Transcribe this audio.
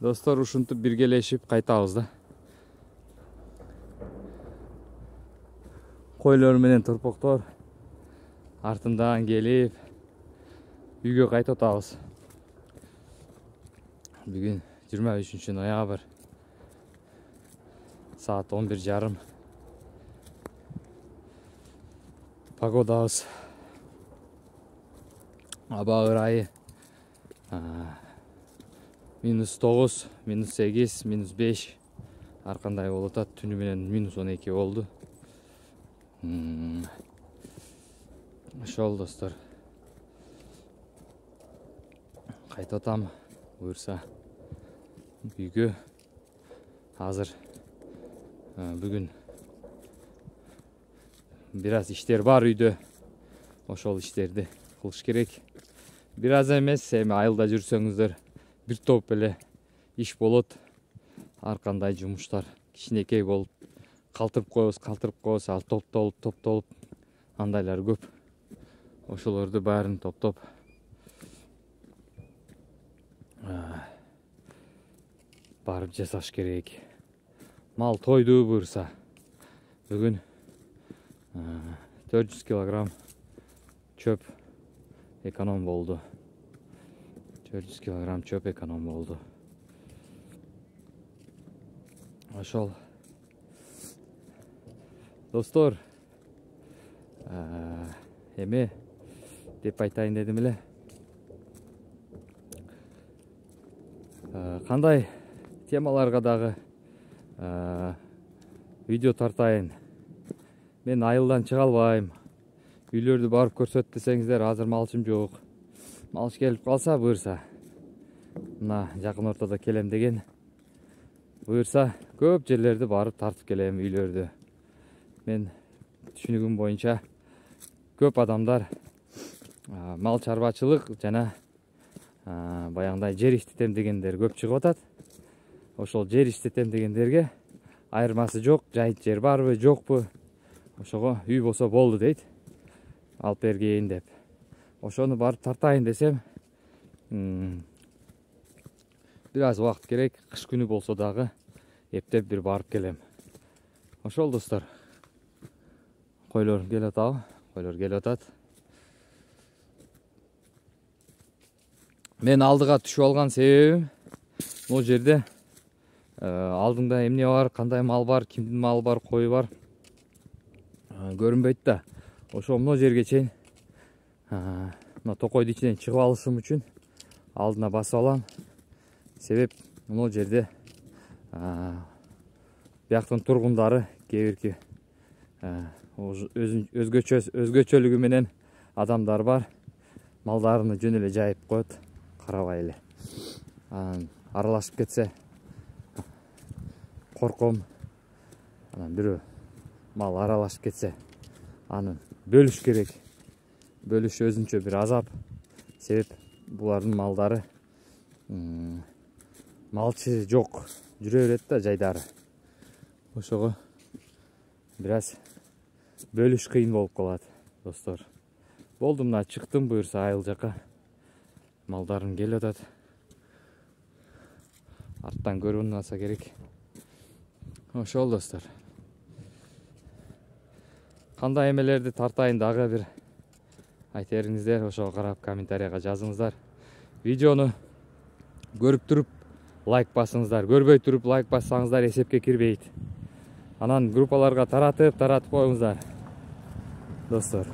Достор, ушинтип биргелешип кайтабыз да. Койлор менен турпоктор артымдан келип үйгө кайтып атабыз. Бүгүн 23 ноябрь саат 11:30. Погодабыз аба ырайы -9, -8, -5 ар кандай болуп атат. Түнү менен -12 болду. Ошол достор. Кайтып атам буюрса үйгө. Азыр бүгүн бир аз иштер бар үйдө. Ошол иштерди кылыш керек. Бир аз эмес, эми айылда жүрсөңүздөр бир топ эле иш болот. Ар кандай жумуштар кичинекей болуп калтырып коебуз, ал топтолуп андайлар көп. Ошолорду баарын топтоп барып жасаш керек. Мал тойду буюрса. Бүгүн 400 килограмм чөп эконом болду. 400 килограмм чөп эконом болду. Ошол достор, эме деп айтайын дедим эле. Кандай темаларга дагы видео тартайын. Мен айылдан чыга албайм. Үйлөрдү барып көрсөт десеңиздер, азыр малчым жок. Малыш келип калса буюрса, мына жакын ортодо келем деген. Буюрса, көп жерлерди барып тартып келем, үйлөрдү. Мен түшүнүгүм боюнча көп адамдар мал чарбачылык жана баягындай жер иштетем дегендер көп чыгып атат. Ошол жер иштетем дегендерге айырмасы жок. Жайыт жер барбы, жокпу? Ошого үй болсо болду дейт. Алып бергейин деп. Ошону барып тартайын десем, бир аз убакыт керек. Кыш күнү болсо дагы эптеп бир барып келем. Ошол достор. Койлор келип атабы? Койлор келип атат. Мен алдыга түшүп алган себебим, могу жерде алдыңда эмне бар, кандай мал бар, кимдин малы бар, кою бар көрүнбөйт да. Ошо могу жерге чейин мына токойдун ичинен чыгып алышым үчүн алдына басып алам. Себеп могу жерде бияктын тургундары кээ бирки өзгөчөлүгү менен адамдар бар. Малдарыны жөн эле жайып коет, карабай эле. Аралашып кетсе корком. Анан бирөө мал аралашып кетсе, аны бөлүш керек. Бөлүш өзүнчө бир азап. Себеп булардын малдары малчы жок жүрө берет да жайдары. Ошого бир аз бөлүш кыйын болуп калат, достор. Болду, мына чыктым буюрса айыл жака. Малдарым келип атат. Арттан көрүнүп алса керек. Ошол достор. Кандай эмелерди тартайын дагы бир айтериңиздер, ошого карап комментарийга жазыңыздар. Видеону көрүп туруп лайк басыңыздар. Көрбөй туруп лайк бассаңыздар эсепке кирбейт. Анан группаларга таратып коюңуздар, достор.